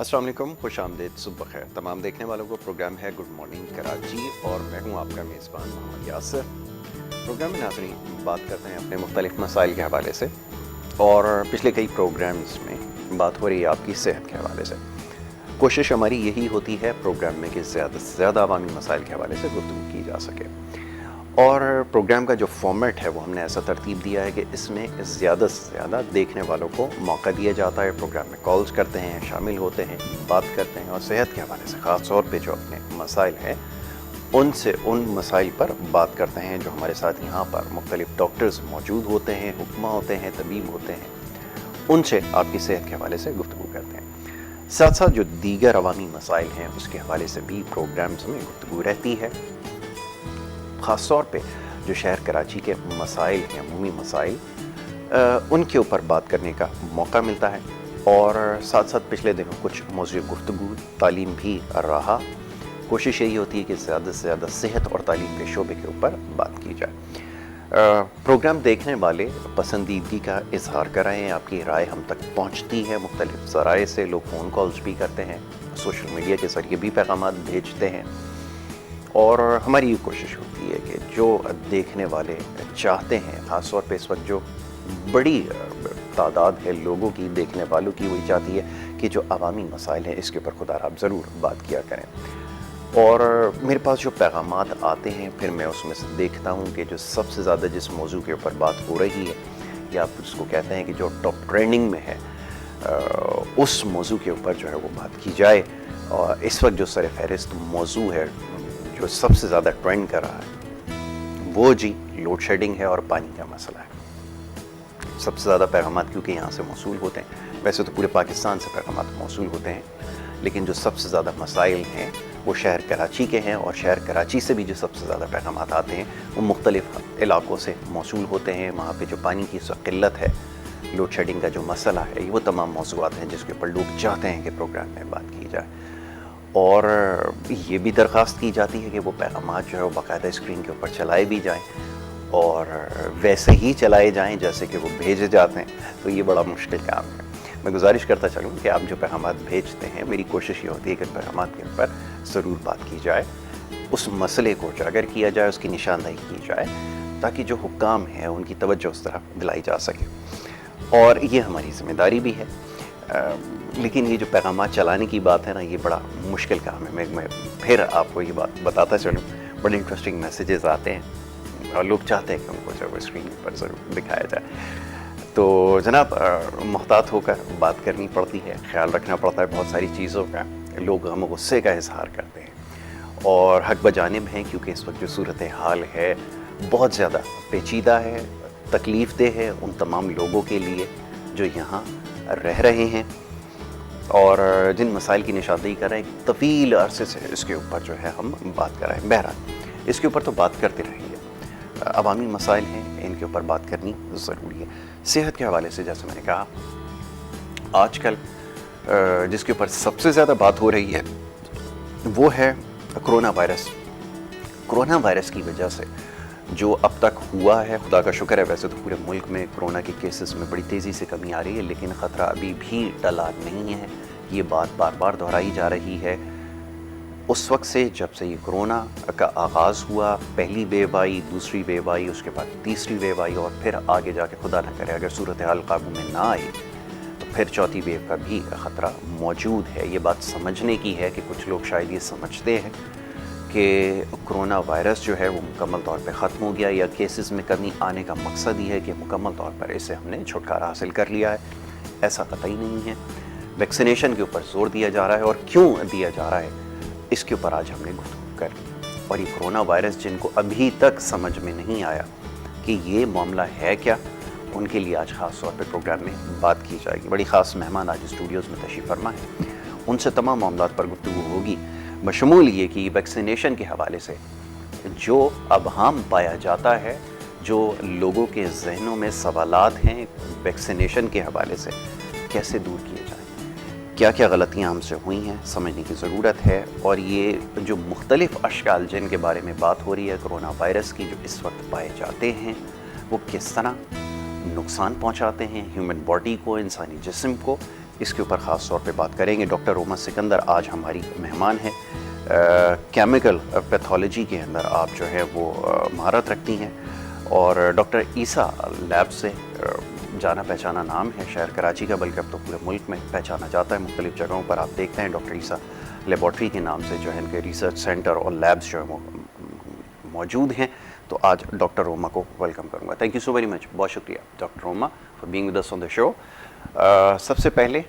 अस्सलाम वालेकुम, खुश आमदीद, सुबह खैर। तमाम देखने वालों को प्रोग्राम है गुड मॉर्निंग कराची और मैं हूँ आपका मेज़बान मोहम्मद यासिर। प्रोग्राम में नाज़रीन बात करते हैं अपने मुख्तलिफ़ मसाइल के हवाले से और पिछले कई प्रोग्राम्स में बात हो रही है आपकी सेहत के हवाले से। कोशिश हमारी यही होती है प्रोग्राम में कि ज़्यादा से ज़्यादा अवामी मसाइल के हवाले से गुफ्तगू की जा सके और प्रोग्राम का जो फॉर्मेट है वो हमने ऐसा तरतीब दिया है कि इसमें ज़्यादा से ज़्यादा देखने वालों को मौका दिया जाता है। प्रोग्राम में कॉल्स करते हैं, शामिल होते हैं, बात करते हैं और सेहत के हवाले से ख़ास तौर पे जो अपने मसाइल हैं उनसे उन मसाइल पर बात करते हैं। जो हमारे साथ यहाँ पर मुख्तलिफ़ डॉक्टर्स मौजूद होते हैं, हुक्मा होते हैं, तबीब होते हैं, उनसे आपकी सेहत के हवाले से गुफ्तगू करते हैं। साथ साथ जो दीगर अवामी मसाइल हैं उसके हवाले से भी प्रोग्राम्स में गुफ्तगू रहती है। ख़ास तौर पे जो शहर कराची के मसाइल हैं, अमूमी मसाइल, उनके ऊपर बात करने का मौका मिलता है और साथ साथ पिछले दिनों कुछ मौज़ूअ गुफ्तगू तालीम भी रहा। कोशिश यही होती है कि ज़्यादा से ज़्यादा सेहत और तालीम के शोबे के ऊपर बात की जाए। प्रोग्राम देखने वाले पसंदीदगी का इजहार कराएँ, आपकी राय हम तक पहुँचती है मुख्तलिफ़ ज़राए से। लोग फ़ोन कॉल्स भी करते हैं, सोशल मीडिया के ज़रिए भी पैगामात भेजते हैं और हमारी ये कोशिश होती है कि जो देखने वाले चाहते हैं, ख़ास तौर पे इस वक्त जो बड़ी तादाद है लोगों की, देखने वालों की, वही चाहती है कि जो अवामी मसाइल हैं इसके ऊपर खुदा आप ज़रूर बात किया करें। और मेरे पास जो पैगामात आते हैं फिर मैं उसमें से देखता हूँ कि जो सबसे ज़्यादा जिस मौजू के ऊपर बात हो रही है या आप उसको कहते हैं कि जो टॉप ट्रेंडिंग में है, उस मौजू के ऊपर जो है वो बात की जाए। और इस वक्त जो सर फहरिस्त मौजू है जो सबसे ज़्यादा ट्रेंड कर रहा है वो जी लोड शेडिंग है और पानी का मसला है। सबसे ज़्यादा पैगामात क्योंकि यहाँ से मौसूल होते हैं, वैसे तो पूरे पाकिस्तान से पैगामात मौसूल होते हैं, लेकिन जो सबसे ज़्यादा मसाइल हैं वो शहर कराची के हैं और शहर कराची से भी जो सबसे ज़्यादा पैगामात आते हैं वो मुख्तलिफ़ इलाक़ों से मौसूल होते हैं। वहाँ पर जो पानी की क़िल्लत है, लोड शेडिंग का जो मसला है, वो तमाम मौज़ूआत हैं जिसके ऊपर लोग चाहते हैं कि प्रोग्राम में बात की जाए। और ये भी दरख्वास्त की जाती है कि वो पैगामात जो है वो बाकायदा स्क्रीन के ऊपर चलाए भी जाएं और वैसे ही चलाए जाएं जैसे कि वो भेजे जाते हैं। तो ये बड़ा मुश्किल काम है। मैं गुजारिश करता चलूँ कि आप जो पैगामात भेजते हैं, मेरी कोशिश ये होती है कि पैगामात के ऊपर ज़रूर बात की जाए, उस मसले को उजागर किया जाए, उसकी निशानदही की जाए ताकि जो हुक्काम हैं उनकी तवज्जो उस तरफ दिलाई जा सके और ये हमारी ज़िम्मेदारी भी है। लेकिन ये जो पैगामात चलाने की बात है ना, ये बड़ा मुश्किल काम है। मैं फिर आपको ये बात बताता चलूँ, बड़े इंटरेस्टिंग मैसेजेस आते हैं और लोग चाहते हैं कि उनको जो है स्क्रीन पर ज़रूर दिखाया जाए। तो जनाब, मुहतात होकर बात करनी पड़ती है, ख्याल रखना पड़ता है बहुत सारी चीज़ों का। लोग गम गुस्से का इजहार करते हैं और हक बजानिब हैं क्योंकि इस वक्त जो सूरत हाल है बहुत ज़्यादा पेचीदा है, तकलीफ़ देह है उन तमाम लोगों के लिए जो यहाँ रह रहे हैं और जिन मसाइल की निशानदेही कर रहे हैं। तवील अरसे से इसके ऊपर जो है हम बात कर रहे हैं। बहरहाल इसके ऊपर तो बात करते रहेंगे। अवामी मसाइल हैं, इनके ऊपर बात करनी ज़रूरी है। सेहत के हवाले से जैसे मैंने कहा, आजकल जिसके ऊपर सबसे ज़्यादा बात हो रही है वो है कोरोना वायरस। कोरोना वायरस की वजह से जो अब तक हुआ है, खुदा का शुक्र है, वैसे तो पूरे मुल्क में कोरोना के केसेस में बड़ी तेज़ी से कमी आ रही है, लेकिन ख़तरा अभी भी टला नहीं है। ये बात बार बार दोहराई जा रही है। उस वक्त से जब से ये कोरोना का आगाज़ हुआ, पहली वेव आई, दूसरी वेव आई, उसके बाद तीसरी वेव आई और फिर आगे जाके खुदा न करे अगर सूरत हाल काबू में ना आई तो फिर चौथी वेव का भी ख़तरा मौजूद है। ये बात समझने की है कि कुछ लोग शायद ये समझते हैं कि कोरोना वायरस जो है वो मुकम्मल तौर पे ख़त्म हो गया या केसेस में कमी आने का मकसद ही है कि मुकम्मल तौर पर इससे हमने छुटकारा हासिल कर लिया है। ऐसा कतई नहीं है। वैक्सीनेशन के ऊपर ज़ोर दिया जा रहा है और क्यों दिया जा रहा है इसके ऊपर आज हमने गुफ्तगू कर ली। और ये कोरोना वायरस जिनको अभी तक समझ में नहीं आया कि ये मामला है क्या, उनके लिए आज ख़ास तौर पर प्रोग्राम में बात की जाएगी। बड़ी ख़ास मेहमान आज स्टूडियोज़ में तशरीफ़ फरमा है, उनसे तमाम मामलात पर गुफ्तगू होगी, बशमूल ये कि वैक्सीनेशन के हवाले से जो अबहम पाया जाता है, जो लोगों के जहनों में सवालात हैं वैक्सीनेशन के हवाले से, कैसे दूर किए जाएं, क्या क्या गलतियां हमसे हुई हैं, समझने की ज़रूरत है। और ये जो मुख्तलिफ़ अशकाल जिनके बारे में बात हो रही है कोरोना वायरस की, जो इस वक्त पाए जाते हैं, वो किस तरह नुकसान पहुंचाते हैं ह्यूमन बॉडी को, इंसानी जिस्म को, इसके ऊपर ख़ास तौर पे बात करेंगे। डॉक्टर रोमा सिकंदर आज हमारी मेहमान हैं। केमिकल पैथोलॉजी के अंदर आप जो है वो महारत रखती हैं, और डॉक्टर ईसा लैब से जाना पहचाना नाम है शहर कराची का, बल्कि अब तो पूरे मुल्क में पहचाना जाता है। मुख्तलिफ जगहों पर आप देखते हैं डॉक्टर ईसा लेबॉर्ट्री के नाम से जो है इनके रिसर्च सेंटर और लैब्स जो है वो मौजूद हैं। तो आज डॉक्टर रोमा को वेलकम करूंगा। Thank you so very much, बहुत शुक्रिया doctor Roma for being with us on the show. सबसे पहले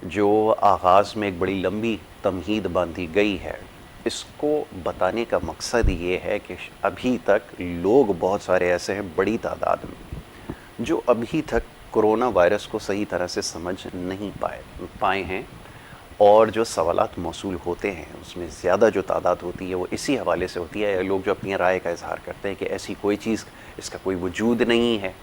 जो आगाज़ में एक बड़ी लंबी तमहीद बांधी गई है, इसको बताने का मकसद ये है कि अभी तक लोग बहुत सारे ऐसे हैं बड़ी तादाद में जो अभी तक कोरोना वायरस को सही तरह से समझ नहीं पाए हैं, और जो सवालात मौसूल होते हैं उसमें ज़्यादा जो तादाद होती है वो इसी हवाले से होती है। लोग जो अपनी राय का इजहार करते हैं कि ऐसी कोई चीज़, इसका कोई वजूद नहीं है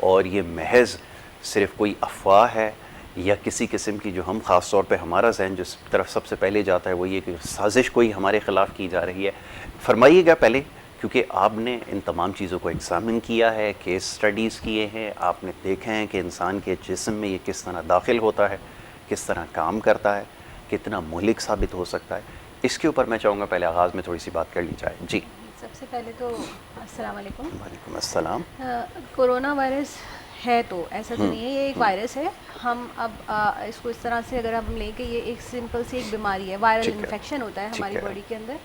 और ये महज सिर्फ कोई अफवाह है, या किसी किस्म की, जो हम ख़ास तौर पे हमारा जहन जिस तरफ सबसे पहले जाता है वो ये कि साजिश कोई हमारे ख़िलाफ़ की जा रही है। फरमाइएगा पहले, क्योंकि आपने इन तमाम चीज़ों को एग्ज़ामिन किया है, केस स्टडीज़ किए हैं, आपने देखे हैं कि इंसान के जिस्म में ये किस तरह दाखिल होता है, किस तरह काम करता है, कितना मुहलिक साबित हो सकता है। इसके ऊपर मैं चाहूँगा पहले आगाज़ में थोड़ी सी बात कर ली जाए। जी, सबसे पहले तो अस्सलाम वालेकुम। वालेकुम अस्सलाम। कोरोना वायरस है तो ऐसा तो नहीं है, ये एक वायरस है। हम अब इसको इस तरह से अगर हम लें कि ये एक सिंपल सी एक बीमारी है, वायरल इन्फेक्शन होता है हमारी बॉडी के अंदर,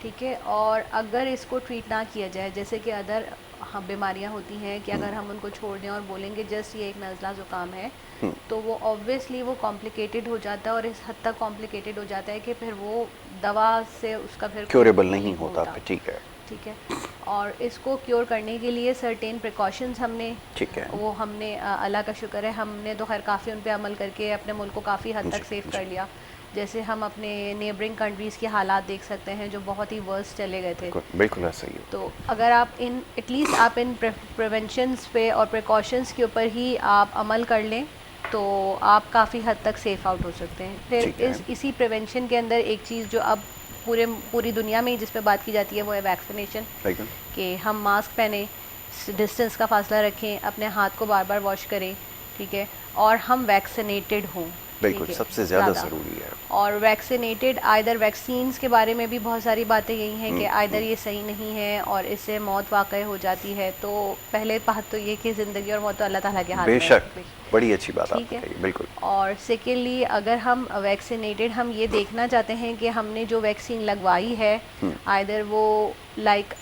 ठीक है। और अगर इसको ट्रीट ना किया जाए, जैसे कि अदर बीमारियां होती हैं कि अगर हम उनको छोड़ दें और बोलेंगे जस्ट ये एक नज़ला ज़ुकाम है, तो वो ऑब्वियसली वो कॉम्प्लिकेटेड हो जाता है, और इस हद तक कॉम्प्लिकेटेड हो जाता है कि फिर वो दवा से उसका फिर क्योरेबल नहीं होता। ठीक है, ठीक है। और इसको क्योर करने के लिए सर्टेन प्रिकॉशंस हमने, ठीक है, वो हमने अल्लाह का शुक्र है, हमने तो खैर काफ़ी उन पे अमल करके अपने मुल्क को काफ़ी हद तक सेफ कर लिया। जैसे हम अपने नेबरिंग कंट्रीज़ के हालात देख सकते हैं जो बहुत ही वर्स्ट चले गए थे। बिल्कुल ऐसा ही। तो अगर आप इन एटलीस्ट आप इन प्रिवेंशंस पे और प्रिकॉशंस के ऊपर ही आप अमल कर लें तो आप काफ़ी हद तक सेफ आउट हो सकते हैं। फिर इसी प्रिवेंशन के अंदर एक चीज़ जो अब पूरी दुनिया में जिस पे बात की जाती है वो है वैक्सीनेशन, कि हम मास्क पहने, डिस्टेंस का फासला रखें, अपने हाथ को बार बार वॉश करें, ठीक है, और हम वैक्सीनेटेड हों। बिल्कुल सबसे ज़्यादा ज़रूरी है। और वैक्सीनेटेड, आइदर वैक्सीन्स के बारे में भी बहुत सारी बातें यही हैं कि आइदर ये सही नहीं है और इससे मौत वाक़ई हो जाती है। तो पहले बात तो ये कि ज़िंदगी और मौत तो अल्लाह ताला के हाथ में है। बेशक, बड़ी अच्छी बात आपने कही, बिल्कुल। और सेकेंडली, अगर हम वैक्सीनेटेड, हम ये देखना चाहते हैं कि हमने जो वैक्सीन लगवाई है आइदर वो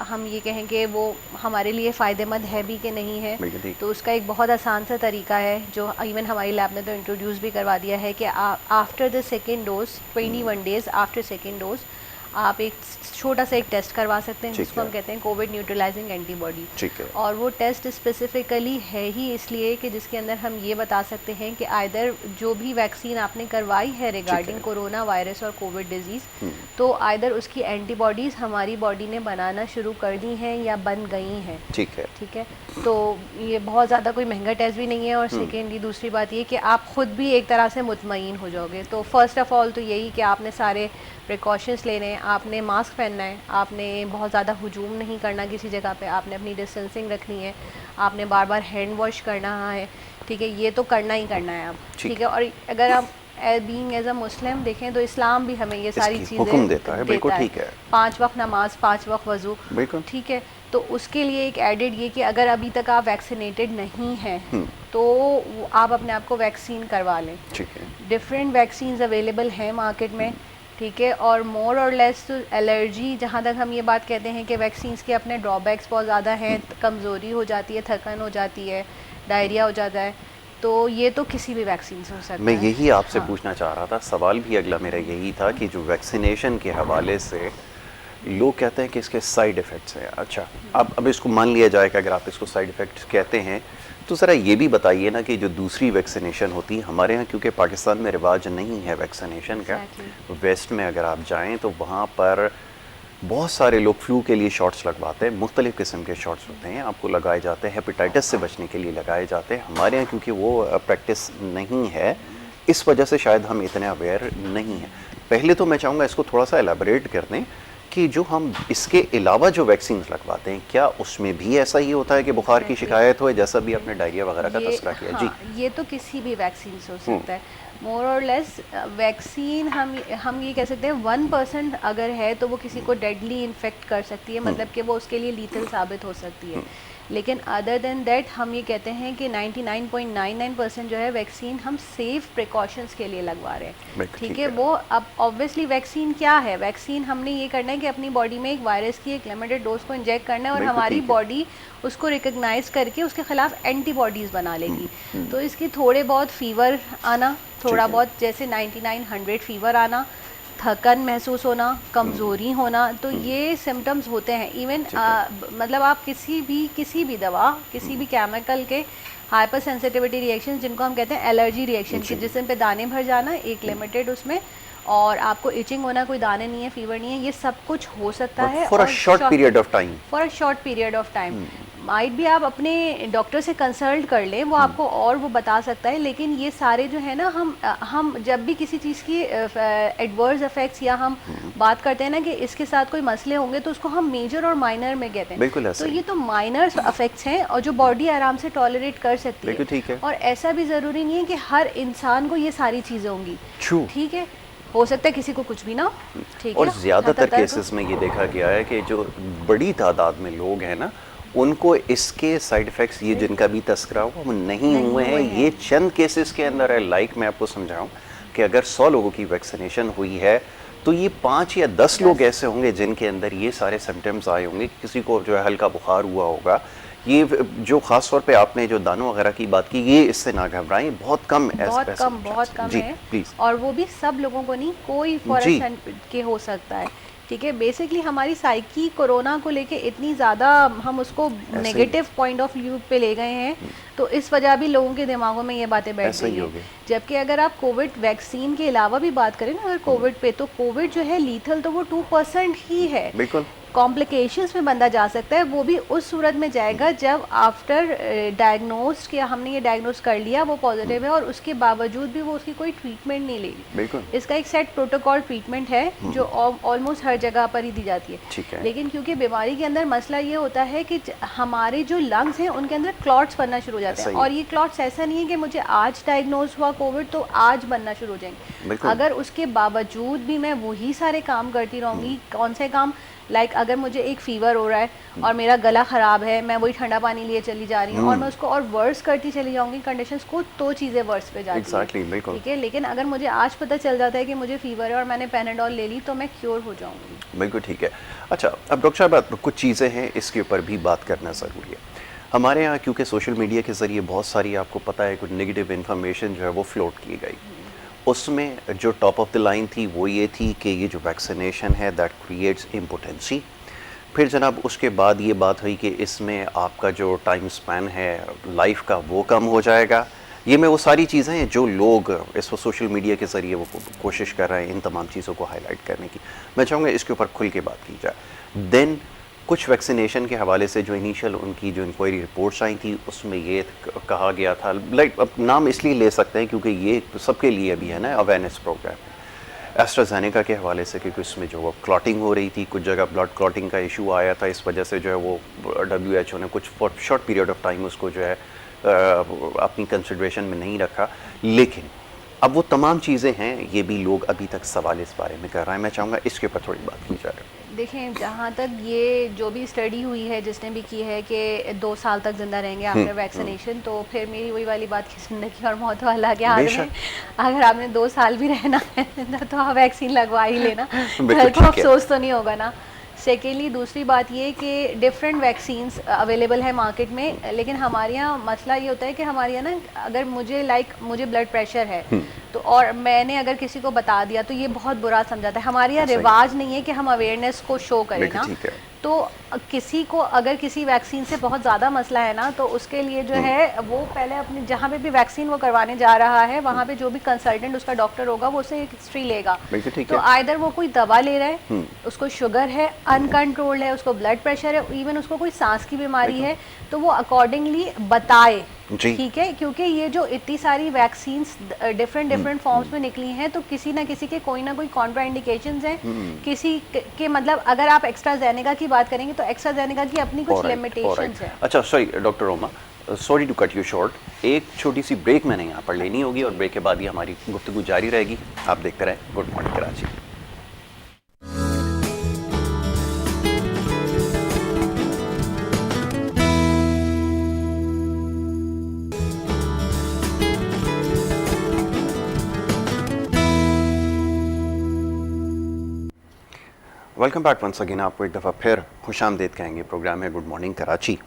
हम ये कहें कि वो हमारे लिए फ़ायदेमंद है भी कि नहीं है, तो उसका एक बहुत आसान सा तरीका है जो इवन हमारी लैब ने तो इंट्रोड्यूस भी करवा दिया है कि after the second dose, 21 days after second dose, आप एक छोटा सा एक टेस्ट करवा सकते हैं जिसको हम कहते हैं कोविड न्यूट्रलाइजिंग एंटीबॉडी। और वो टेस्ट स्पेसिफिकली है ही इसलिए कि जिसके अंदर हम ये बता सकते हैं कि आइदर जो भी वैक्सीन आपने करवाई है रिगार्डिंग कोरोना वायरस और कोविड डिजीज़, तो आइदर उसकी एंटीबॉडीज़ हमारी बॉडी ने बनाना शुरू कर दी हैं या बन गई हैं। ठीक है। तो ये बहुत ज़्यादा कोई महंगा टेस्ट भी नहीं है। और सेकेंडली दूसरी बात ये कि आप ख़ुद भी एक तरह से मुतमईन हो जाओगे। तो फर्स्ट ऑफ़ ऑल तो यही कि आपने सारे प्रिकॉशंस लेने हैं, आपने मास्क पहनना है, आपने बहुत ज़्यादा हुजूम नहीं करना किसी जगह पे, आपने अपनी डिस्टेंसिंग रखनी है, आपने बार बार हैंड वॉश करना है, ठीक है, ये तो करना ही करना है आप, ठीक है। और अगर आप बीइंग एज अ मुस्लिम देखें तो इस्लाम भी हमें ये सारी चीज़ें हुक्म देता है, बिल्कुल ठीक है। 5 वक्त नमाज, 5 वक्त वज़ू, बिल्कुल ठीक है। तो उसके लिए एक एडेड ये कि अगर अभी तक आप वैक्सीनेटेड नहीं हैं तो आप अपने आप को वैक्सीन करवा लें। ठीक है, डिफरेंट वैक्सीन अवेलेबल हैं मार्केट में, ठीक है। और मोर और लेस तो एलर्जी, जहाँ तक हम ये बात कहते हैं कि वैक्सीन्स के अपने ड्रॉबैक्स बहुत ज़्यादा हैं, कमज़ोरी हो जाती है, थकन हो जाती है, डायरिया हो जाता है, तो ये तो किसी भी वैक्सीन से हो सकता है। मैं यही आपसे पूछना चाह रहा था, सवाल भी अगला मेरा यही था कि जो वैक्सीनेशन के हवाले से लोग कहते हैं कि इसके साइड इफ़ेक्ट्स हैं। अच्छा, अब इसको मान लिया जाए कि अगर आप इसको साइड इफ़ेक्ट्स कहते हैं तो ज़रा ये भी बताइए ना कि जो दूसरी वैक्सीनेशन होती है हमारे यहाँ, क्योंकि पाकिस्तान में रिवाज नहीं है वैक्सीनेशन का, वेस्ट में अगर आप जाएँ तो वहाँ पर बहुत सारे लोग फ्लू के लिए शॉट्स लगवाते हैं, मुख्तलिफ़ किस्म के शॉट्स होते हैं, आपको लगाए जाते हैं, हेपेटाइटिस से बचने के लिए लगाए जाते हैं। हमारे यहाँ क्योंकि वो प्रैक्टिस नहीं है, इस वजह से शायद हम इतने अवेयर नहीं हैं। पहले तो मैं चाहूँगा इसको थोड़ा सा एलाबरेट कर दें कि जो हम इसके अलावा जो वैक्सीन लगवाते हैं, क्या उसमें भी ऐसा ही होता है कि बुखार की शिकायत हो, जैसा भी आपने डायरिया वगैरह का तज़किरा किया? जी, ये तो किसी भी वैक्सीन से हो सकता है। मोर और लेस वैक्सीन हम ये कह सकते हैं 1% अगर है तो वो किसी को डेडली इन्फेक्ट कर सकती है, मतलब कि वो उसके लिए लीथल साबित हो सकती है। लेकिन अदर देन दैट हम ये कहते हैं कि 99.99% जो है वैक्सीन हम सेफ प्रिकॉशंस के लिए लगवा रहे हैं। ठीक है, वो अब ऑब्वियसली वैक्सीन क्या है, वैक्सीन हमने ये करना है कि अपनी बॉडी में एक वायरस की एक लिमिटेड डोज को इंजेक्ट करना है और हमारी बॉडी उसको रिकग्नाइज करके उसके खिलाफ एंटीबॉडीज़ बना लेगी। तो इसकी थोड़े बहुत फीवर आना, थोड़ा बहुत जैसे 99-100 फीवर आना, थकन महसूस होना, कमज़ोरी होना, तो ये सिम्टम्स होते हैं। इवन मतलब आप किसी भी दवा, किसी भी केमिकल के हाइपर सेंसिटिविटी रिएक्शन जिनको हम कहते हैं एलर्जी रिएक्शन, कि जिसम पे दाने भर जाना एक लिमिटेड उसमें, और आपको इचिंग होना, कोई दाने नहीं है, फीवर नहीं है, ये सब कुछ हो सकता है for a short period of time. For a short period of time might भी आप अपने डॉक्टर से कंसल्ट कर लें, वो आपको और वो बता सकता है। लेकिन ये सारे जो है ना, हम जब भी किसी चीज़ की एडवर्स इफेक्ट्स या हम बात करते हैं ना कि इसके साथ कोई मसले होंगे, तो उसको हम मेजर और माइनर में कहते हैं। बिल्कुल ऐसा तो ये तो माइनर इफेक्ट्स हैं और जो बॉडी आराम से टॉलरेट कर सकती है। ठीक है। और ऐसा भी ज़रूरी नहीं है कि हर इंसान को ये सारी चीज़ें होंगी। ठीक है, हो सकता है किसी को कुछ भी ना हो। ठीक है, और ज़्यादातर केसेस में ये देखा गया है कि जो बड़ी तादाद में लोग हैं ना, उनको इसके साइड इफ़ेक्ट्स ये जिनका भी तस्करा हुआ वो नहीं हुए हैं। ये चंद केसेस के अंदर है। लाइक मैं आपको समझाऊं कि अगर 100 लोगों की वैक्सीनेशन हुई है तो ये 5 या 10 लोग ऐसे होंगे जिनके अंदर ये सारे सिम्टम्स आए होंगे। किसी को जो है हल्का बुखार हुआ होगा। ये जो ख़ास तौर पे आपने जो दानों वगैरह की बात की, ये इससे ना घबराएं, बहुत कम बहुत कम है। प्लीज़। और वो भी सब लोगों को नहीं, कोई फॉरेन के हो सकता है। ठीक है, बेसिकली हमारी साइकी कोरोना को लेके इतनी ज़्यादा हम उसको नेगेटिव पॉइंट ऑफ व्यू पे ले गए हैं, तो इस वजह भी लोगों के दिमागों में ये बातें बैठ गई हैं। जबकि अगर आप कोविड वैक्सीन के अलावा भी बात करें ना, अगर कोविड पे, तो कोविड जो है लीथल तो वो 2% ही है। बिल्कुल। कॉम्प्लिकेशंस में बंदा जा सकता है, वो भी उस सूरत में जाएगा जब आफ्टर डायग्नोज किया, हमने ये डायग्नोज कर लिया वो पॉजिटिव है, और उसके बावजूद भी वो उसकी कोई ट्रीटमेंट नहीं लेगी। बिल्कुल। इसका एक सेट प्रोटोकॉल ट्रीटमेंट है जो ऑलमोस्ट हर जगह पर ही दी जाती है। ठीक है। लेकिन क्योंकि बीमारी के अंदर मसला ये होता है कि हमारे जो लंग्स हैं उनके अंदर क्लॉट्स बनना शुरू हो जाते हैं, और ये क्लॉट्स ऐसा नहीं है कि मुझे आज डायग्नोज हुआ कोविड तो आज बनना शुरू हो जाएंगे। अगर उसके बावजूद भी मैं वही सारे काम करती रहूँगी, कौन से काम, लाइक अगर मुझे एक फीवर हो रहा है और मेरा गला ख़राब है, मैं वही ठंडा पानी लिए चली जा रही हूँ और मैं उसको और वर्स करती चली जाऊँगी कंडीशंस को, तो चीज़ें वर्स पे जाती हैं। ठीक है, लेकिन अगर मुझे आज पता चल जाता है कि मुझे फीवर है और मैंने पैनाडोल ले ली, तो मैं क्योर हो जाऊँगी। बिल्कुल ठीक है। अच्छा, अब डॉक्टर साहब कुछ चीज़ें हैं इसके ऊपर भी बात करना ज़रूरी है। हमारे यहाँ क्योंकि सोशल मीडिया के ज़रिए बहुत सारी, आपको पता है, कुछ नेगेटिव इन्फॉर्मेशन जो है वो फ्लोट की गई। उसमें जो टॉप ऑफ द लाइन थी वो ये थी कि ये जो वैक्सीनेशन है दैट क्रिएट्स इम्पोटेंसी। फिर जनाब उसके बाद ये बात हुई कि इसमें आपका जो टाइम स्पैन है लाइफ का वो कम हो जाएगा। ये में वो सारी चीज़ें हैं जो लोग इस वो सोशल मीडिया के ज़रिए वो कोशिश कर रहे हैं इन तमाम चीज़ों को हाईलाइट करने की। मैं चाहूँगा इसके ऊपर खुल के बात की जाए। देन कुछ वैक्सीनेशन के हवाले से जो इनिशियल उनकी जो इंक्वायरी रिपोर्ट्स आई थी उसमें ये कहा गया था, लाइक अब नाम इसलिए ले सकते हैं क्योंकि ये सबके लिए भी है ना अवेयरनेस प्रोग्राम, एस्ट्राजेनेका के हवाले से, क्योंकि उसमें जो क्लॉटिंग हो रही थी, कुछ जगह ब्लड क्लॉटिंग का इशू आया था, इस वजह से जो है वो WHO ने कुछ for short period of time उसको जो है अपनी कंसिडरेशन में नहीं रखा। लेकिन अब वो तमाम चीज़ें हैं, ये भी लोग अभी तक सवाल इस बारे में कर रहे हैं। मैं चाहूँगा इसके ऊपर थोड़ी बात की जाए। देखें, जहाँ तक ये जो भी स्टडी हुई है जिसने भी की है कि 2 साल तक जिंदा रहेंगे आफ्टर वैक्सीनेशन, तो फिर मेरी वही वाली बात की ज़िंदगी और मौत वाला के हाथ में। अगर आपने 2 साल भी रहना है तो आप वैक्सीन लगवा ही लेना, कल को अफसोस तो नहीं होगा ना। सेकेंडली दूसरी बात ये कि डिफरेंट वैक्सीन्स अवेलेबल है मार्केट में, लेकिन हमारे यहाँ मसला ये होता है कि हमारे यहाँ ना, अगर मुझे ब्लड प्रेशर है तो और मैंने अगर किसी को बता दिया तो ये बहुत बुरा समझाता है। हमारे यहाँ रिवाज नहीं है कि हम अवेयरनेस को शो करें ना। तो किसी को अगर किसी वैक्सीन से बहुत ज़्यादा मसला है ना, तो उसके लिए जो है वो पहले अपने जहाँ पे भी वैक्सीन वो करवाने जा रहा है वहाँ पे जो भी कंसल्टेंट उसका डॉक्टर होगा वो उसे एक हिस्ट्री लेगा। तो आइदर वो कोई दवा ले रहा है, उसको शुगर है, अनकंट्रोल्ड है, उसको ब्लड प्रेशर है, इवन उसको कोई सांस की बीमारी है, तो वो अकॉर्डिंगली बताए। ठीक है, क्योंकि ये जो इतनी सारी वैक्सीन्स डिफरेंट फॉर्म्स में निकली हैं, तो किसी ना किसी के कोई ना कोई कॉन्ट्राइंडिकेशंस हैं। किसी के मतलब अगर आप एक्स्ट्राजेनेका की बात करेंगे तो एक्स्ट्राजेनेका की अपनी कुछ लिमिटेशंस हैं। अच्छा, sorry doctor Roma, sorry to cut you short, एक छोटी सी ब्रेक मैंने यहाँ पर लेनी होगी और ब्रेक के बाद ही हमारी गुफ्तगू जारी रहेगी। आप देखते रहें good morning Karachi. Welcome back once again. आपको एक दफ़ा फिर खुशामदीद कहेंगे। प्रोग्राम है गुड मॉर्निंग कराची।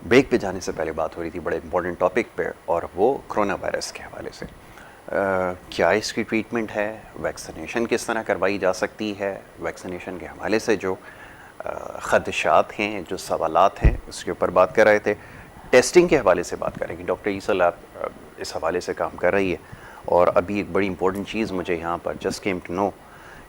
ब्रेक पे जाने से पहले बात हो रही थी बड़े इंपॉर्टेंट टॉपिक पे, और वो कोरोना वायरस के हवाले से। क्या इसकी ट्रीटमेंट है, वैक्सीनेशन किस तरह करवाई जा सकती है, वैक्सीनेशन के हवाले से जो ख़दशात हैं, जो सवालात हैं, उसके ऊपर बात कर रहे थे। टेस्टिंग के हवाले से बात करेंगे। डॉक्टर ईसल आप इस हवाले से काम कर रही है, और अभी एक बड़ी इंपॉर्टेंट चीज़ मुझे यहाँ पर जस्ट केम टू नो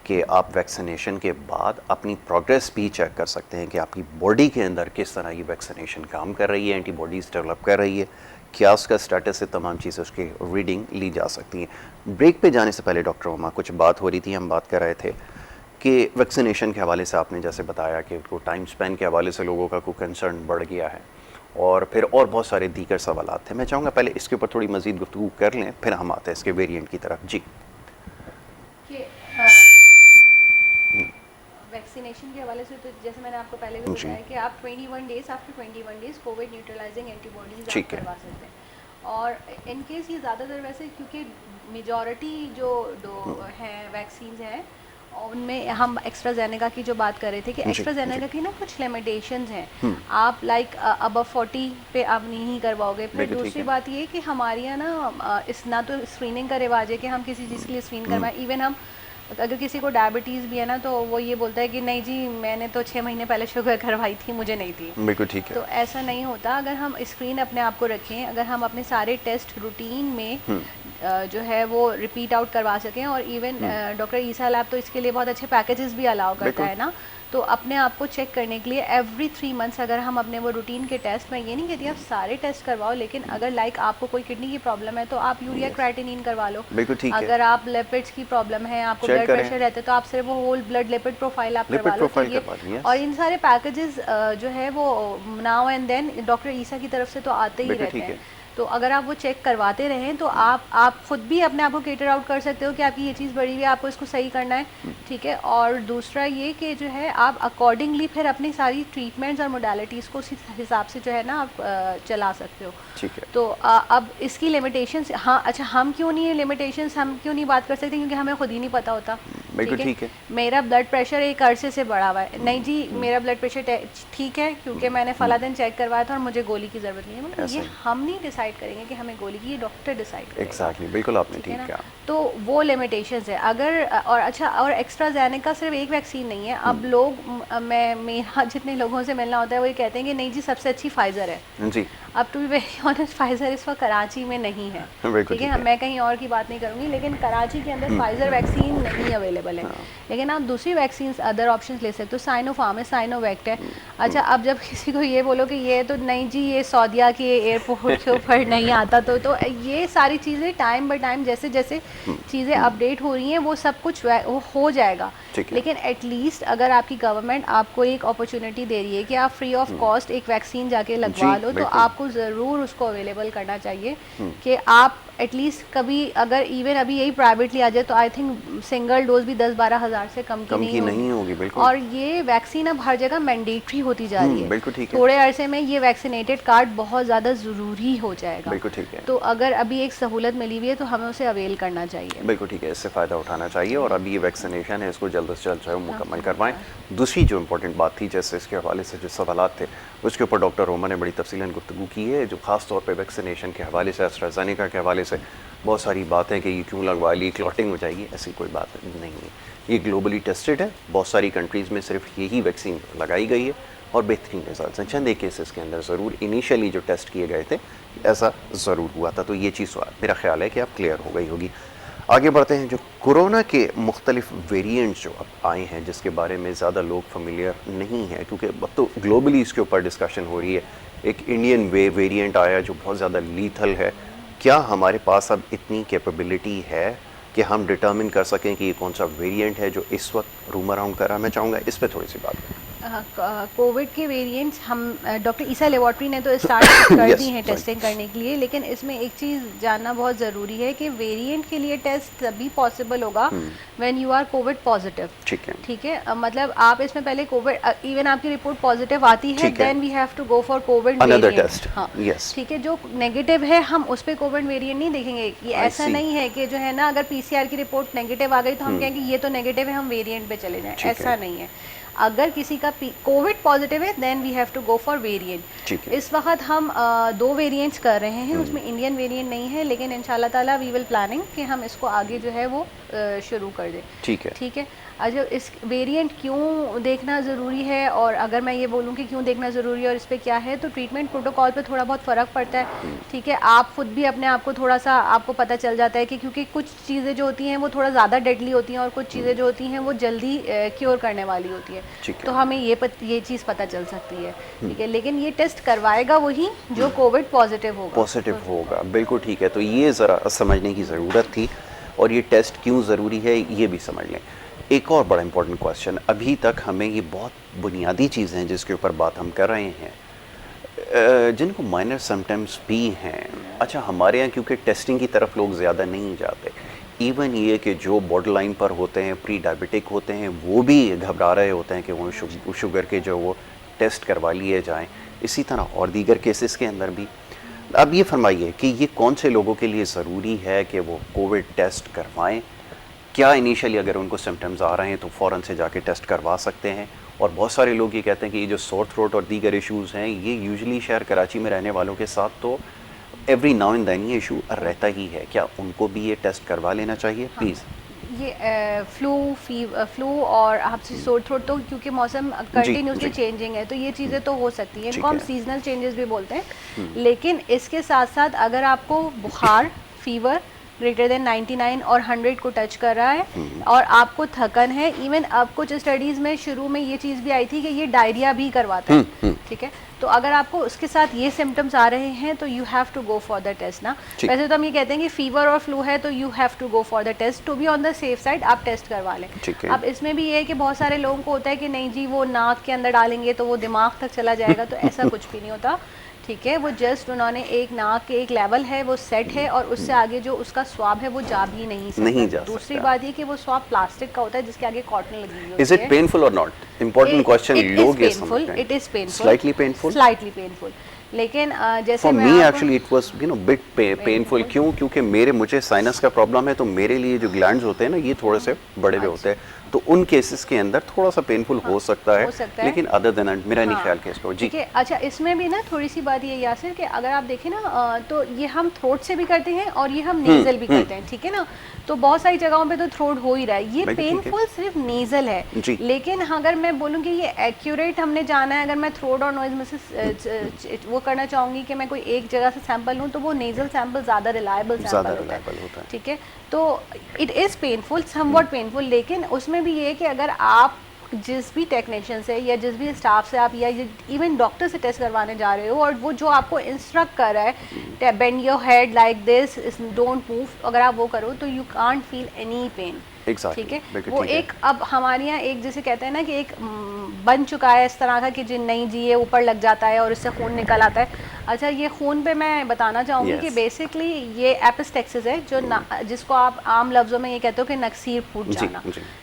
कि आप वैक्सीनेशन के बाद अपनी प्रोग्रेस भी चेक कर सकते हैं कि आपकी बॉडी के अंदर किस तरह ये वैक्सीनेशन काम कर रही है, एंटीबॉडीज़ डेवलप कर रही है, क्या उसका स्टेटस है, तमाम चीज़ें उसकी रीडिंग ली जा सकती हैं। ब्रेक पे जाने से पहले डॉक्टर उमा कुछ बात हो रही थी, हम बात कर रहे थे कि वैक्सीनेशन के हवाले से आपने जैसे बताया कि वो टाइम स्पेन के हवाले से लोगों का कोई कंसर्न बढ़ गया है, और फिर और बहुत सारे दीगर सवालात थे। मैं चाहूँगा पहले इसके ऊपर थोड़ी मज़ीद गुफ्तगू कर लें, फिर हम आते हैं इसके वेरिएंट की तरफ। जी, वैक्सीनेशन के हवाले से तो जैसे मैंने आपको पहले भी बताया कि आप 21 days after 21 days Covid neutralising antibodies आप करवा सकते हैं। और इन केस ये ज़्यादातर वैसे क्योंकि मेजॉरिटी जो हैं वैक्सीन हैं उनमें हम एक्स्ट्राजेनेका की जो बात कर रहे थे कि एक्स्ट्राजेनेका की ना कुछ लिमिटेशंस हैं। आप लाइक अब 40 पे आप नहीं करवाओगे। फिर दूसरी बात ये कि हमारे यहाँ ना इस ना तो स्क्रीनिंग का रिवाज है कि हम किसी चीज़ के लिए स्क्रीन करवाएं। इवन हम अगर किसी को डायबिटीज़ भी है ना तो वो ये बोलता है कि नहीं जी मैंने तो 6 महीने पहले शुगर करवाई थी, मुझे नहीं थी। बिल्कुल ठीक है। तो ऐसा नहीं होता। अगर हम स्क्रीन अपने आप को रखें, अगर हम अपने सारे टेस्ट रूटीन में जो है वो रिपीट आउट करवा सकें, और इवन डॉक्टर ईसा लैब तो इसके लिए बहुत अच्छे पैकेजेस भी अलाउ करता है ना, तो अपने आप को चेक करने के लिए एवरी 3 मंथ्स अगर हम अपने वो रूटीन के टेस्ट, मैं ये नहीं कहती आप सारे टेस्ट करवाओ, लेकिन अगर लाइक आपको कोई किडनी की प्रॉब्लम है तो आप यूरिया क्राइटेनिन करवा लो। बिल्कुल ठीक है। अगर आप लिपिड्स की प्रॉब्लम है, आपको ब्लड प्रेशर रहता है, तो आप सिर्फ वो होल ब्लड लिपिड प्रोफाइल आप करवा लो। और इन सारे पैकेजेस जो है वो नाउ एंड देन डॉक्टर ईसा की तरफ से तो आते ही रहते हैं। तो अगर आप वो चेक करवाते रहें तो आप खुद भी अपने आप को केटर आउट कर सकते हो कि आपकी ये चीज़ बढ़ी हुई है, आपको इसको सही करना है, ठीक है। और दूसरा ये कि जो है आप अकॉर्डिंगली फिर अपनी सारी ट्रीटमेंट्स और मोडालिटीज़ को उसी हिसाब से जो है ना आप चला सकते हो, ठीक है। तो अब इसकी लिमिटेशंस, हाँ अच्छा हम क्यों नहीं लिमिटेशंस हम क्यों नहीं बात कर सकते, क्योंकि हमें खुद ही नहीं पता होता। ठीक है, मेरा ब्लड प्रेशर एक अरसे से बढ़ा हुआ है, नहीं जी मेरा ब्लड प्रेशर ठीक है क्योंकि मैंने फला दिन चेक करवाया था और मुझे गोली की ज़रूरत नहीं है। मतलब ये हम नहीं डिसाइड करेंगे कि हमें गोली की, ये डॉक्टर डिसाइड करेगा। एग्जैक्टली, बिल्कुल आपने ठीक कहा। तो वो लिमिटेशंस है। अगर और अच्छा, और एक्स्ट्राजेनेका सिर्फ एक वैक्सीन नहीं है। अब लोग मेरा जितने लोगों से मिलना होता है वो ये कहते हैं कि नहीं जी सबसे अच्छी फाइजर है जी। अब to be very honest Pfizer इस वक्त कराची में नहीं है, ठीक है। मैं कहीं और की बात नहीं करूँगी, लेकिन कराची के अंदर फाइजर वैक्सीन नहीं अवेलेबल है। लेकिन आप दूसरी वैक्सीन अदर ऑप्शन ले सकते हो। साइनोफार्म है, साइनोवैक्ट है। अच्छा, अब जब किसी को ये बोलो कि ये तो नहीं जी ये सऊदीया के एयरपोर्ट के ऊपर नहीं आता, तो ये सारी चीज़ें टाइम बाय टाइम जैसे जैसे चीज़ें अपडेट हो रही हैं वो सब कुछ वो हो जाएगा। लेकिन एटलीस्ट अगर आपकी गवर्नमेंट आपको एक अपॉर्चुनिटी दे रही है कि आप फ्री ऑफ कॉस्ट एक वैक्सीन जाके लगवा लो, तो आपको ज़रूर उसको अवेलेबल करना चाहिए कि आप एटलीस्ट कभी अगर इवन अभी यही प्राइवेटली आ जाए तो आई थिंक सिंगल डोज भी 10-12 हज़ार से कम की नहीं होगी। बिल्कुल। और ये वैक्सीन अब हर जगह मैंडेटरी होती जा रही है। बिल्कुल ठीक है। थोड़े अरसे में ये वैक्सीनेटेड कार्ड बहुत ज़्यादा ज़रूरी हो जाएगा। बिल्कुल ठीक है। तो अगर अभी एक सहूलत मिली हुई है तो हमें उसे अवेल करना चाहिए। बिल्कुल ठीक है, इससे फ़ायदा उठाना चाहिए, और अभी ये वैक्सीनेशन है इसको जल्द से जल्द जो है मुकम्मल करवाएं। दूसरी जो इम्पोर्टेंट बात थी, जैसे इसके हवाले से जो सवालात थे उसके ऊपर डॉक्टर रोमा ने बड़ी तफसीलन गुफ्तगू की है, जो ख़ास तौर पर वैक्सीनेशन के हवाले से, एस्ट्राजेनेका के हवाले से बहुत सारी बातें कि ये क्यों लगवा ली, क्लॉटिंग हो जाएगी, ऐसी कोई बात नहीं है। ये ग्लोबली टेस्टेड है, बहुत सारी कंट्रीज़ में सिर्फ यही वैक्सीन लगाई गई है और बेहतरीन रिजल्ट हैं। चंद एक केसेस के अंदर ज़रूर इनिशियली जो टेस्ट किए गए थे ऐसा ज़रूर हुआ था, तो ये चीज़ मेरा ख्याल है कि अब क्लियर हो गई होगी। आगे बढ़ते हैं। जो कोरोना के मुख्तलिफ वेरिएंट्स जो अब आए हैं जिसके बारे में ज़्यादा लोग फेमिलियर नहीं है, क्योंकि अब तो ग्लोबली इसके ऊपर डिस्कशन हो रही है। एक इंडियन वेरिएंट आया जो बहुत ज़्यादा लीथल है। क्या हमारे पास अब इतनी कैपेबिलिटी है कि हम डिटर्मिन कर सकें कि ये कौन सा वेरिएंट है जो इस वक्त रूम अराउंड कर रहा है? मैं चाहूँगा इस पर थोड़ी सी बात करें। कोविड के वेरिएंट्स हम डॉक्टर ईसा लेबॉर्ट्री ने तो स्टार्ट कर Yes, दी हैं sorry. टेस्टिंग करने के लिए, लेकिन इसमें एक चीज़ जानना बहुत ज़रूरी है कि वेरिएंट के लिए टेस्ट तभी पॉसिबल होगा when you are covid positive. ठीक है, ठीक है, मतलब आप इसमें पहले कोविड इवन आपकी रिपोर्ट पॉजिटिव आती है, ठीक है। Then we have to go for covid Another variant. test. हाँ, Yes. ठीक है, जो नेगेटिव है हम उस पर कोविड वेरिएंट नहीं देखेंगे। ये ऐसा see. नहीं है कि जो है ना अगर पीसीआर की रिपोर्ट नेगेटिव आ गई तो हम कहेंगे ये तो नेगेटिव है, हम वेरिएंट पे चले जाएं, ठीक है। ऐसा नहीं है। अगर किसी का कोविड पॉजिटिव है then we have to go for variant. ठीक है। इस वक्त हम 2 वेरिएंट्स कर रहे हैं, उसमें इंडियन वेरिएंट नहीं है, लेकिन इंशाल्लाह ताला वी विल प्लानिंग कि हम इसको आगे जो है वो शुरू कर दें। ठीक है, ठीक है। अच्छा, इस वेरिएंट क्यों देखना ज़रूरी है, और अगर मैं ये बोलूँ कि क्यों देखना ज़रूरी है और इस पे क्या है, तो ट्रीटमेंट प्रोटोकॉल पे थोड़ा बहुत फ़र्क पड़ता है। ठीक है, आप खुद भी अपने आप को थोड़ा सा आपको पता चल जाता है कि क्योंकि कुछ चीज़ें जो होती हैं वो थोड़ा ज़्यादा डेडली होती हैं और कुछ चीज़ें जो होती हैं वो जल्दी क्योर करने वाली होती है। ठीक है। तो हमें ये चीज़ पता चल सकती है। ठीक है, लेकिन ये टेस्ट करवाएगा वही जो कोविड पॉजिटिव होगा। पॉजिटिव होगा, बिल्कुल ठीक है। तो ये ज़रा समझने की ज़रूरत थी, और ये टेस्ट क्यों ज़रूरी है ये भी समझ लें। एक और बड़ा इंपॉर्टेंट क्वेश्चन, अभी तक हमें ये बहुत बुनियादी चीज़ें हैं जिसके ऊपर बात हम कर रहे हैं, जिनको माइनर सिम्टम्स भी हैं। अच्छा, हमारे यहाँ क्योंकि टेस्टिंग की तरफ लोग ज़्यादा नहीं जाते, इवन ये कि जो बॉर्डर लाइन पर होते हैं, प्री डायबिटिक होते हैं, वो भी घबरा रहे होते हैं कि वो शुगर के जो वो टेस्ट करवा लिए जाएं। इसी तरह और दीगर केसेस के अंदर भी। अब ये फरमाइए कि ये कौन से लोगों के लिए ज़रूरी है कि वो कोविड टेस्ट करवाएं? क्या इनिशियली अगर उनको सिम्टम्स आ रहे हैं तो फ़ौरन से जाके टेस्ट करवा सकते हैं? और बहुत सारे लोग ये कहते हैं कि ये जो सोर थ्रोट और दीगर इश्यूज़ हैं, ये यूजुअली शहर कराची में रहने वालों के साथ तो एवरी नाउ एंड देन ये इशू रहता ही है। क्या उनको भी ये टेस्ट करवा लेना चाहिए? प्लीज़। ये फ्लू और आपसे सोर थ्रोट तो क्योंकि मौसम कंटिन्यूसली जी। चेंजिंग है, तो ये चीज़ें तो हो सकती हैं, ठीक इनको हम है। सीजनल चेंजेस भी बोलते हैं। लेकिन इसके साथ साथ अगर आपको बुखार, फीवर ग्रेटर देन 99 और 100 को टच कर रहा है और आपको थकन है, इवन अब कुछ स्टडीज़ में शुरू में ये चीज़ भी आई थी कि ये डायरिया भी करवाता है। ठीक है, तो अगर आपको उसके साथ ये सिम्टम्स आ रहे हैं तो you have to go for the test ना। वैसे तो हम ये कहते हैं कि फीवर और फ्लू है तो you have to go for the test to be on the safe side, आप टेस्ट करवा लें। अब इसमें भी ये है कि बहुत सारे लोगों को होता है कि नहीं जी वो नाक के अंदर डालेंगे तो वो दिमाग तक चला जाएगा, तो ऐसा कुछ भी नहीं होता। ठीक है, वो जस्ट उन्होंने एक नाक के एक लेवल है वो सेट है और उससे आगे जो उसका स्वाब है वो जा भी नहीं सकता। दूसरी बात ये कि वो स्वाब प्लास्टिक का होता है जिसके आगे कॉटन लगी हुई होती है। इज इट पेनफुल और नॉट? Important question. लोग ये समझते हैं it is painful, slightly painful, slightly painful. लेकिन जैसे for me actually it was bit painful. क्यों? क्योंकि मुझे साइनस का प्रॉब्लम है, तो मेरे लिए जो ग्लैंड्स होते हैं ना ये थोड़े से बड़े हुए होते हैं, तो उन केसेस के अंदर थोड़ा सा पेनफुल हो सकता है, लेकिन अदर देन मेरा नहीं ख्याल केस को। जी ठीक है। अच्छा, इसमें भी ना थोड़ी सी बात ये यासिर कि अगर आप देखें ना तो ये हम थ्रोट से भी करते हैं और ये हम नेजल भी करते हैं। ठीक है ना, तो बहुत सारी जगहों पे तो थ्रोट हो ही रहा है, ये पेनफुल सिर्फ नेजल है। लेकिन अगर मैं बोलूँ कि ये एक्यूरेट हमने जाना है, अगर मैं थ्रोट और नॉइज में से वो करना चाहूँगी कि मैं कोई एक जगह से सैंपल लूँ, तो वो नेजल सैंपल ज़्यादा रिलायबल सैंपल होता है। ठीक है, तो it is painful, somewhat painful, लेकिन उसमें भी ये है कि अगर आप जिस भी टेक्नीशियन से या जिस भी स्टाफ से आप या इवन डॉक्टर से टेस्ट करवाने जा रहे हो और वो जो आपको इंस्ट्रक्ट कर रहा है bend your head like this, don't move, अगर आप वो करो तो you can't feel any pain. ठीक है, वो एक अब हमारे यहाँ एक जैसे कहते हैं ना कि एक बन चुका है इस तरह का कि जी नहीं जी ये ऊपर लग जाता है और इससे खून निकल आता है। अच्छा, ये खून पे मैं बताना चाहूँगी कि बेसिकली ये एपिस्टेक्सिस है जो जिसको आप आम लफ्ज़ों में ये कहते हो कि नक्सीर फूट जाना।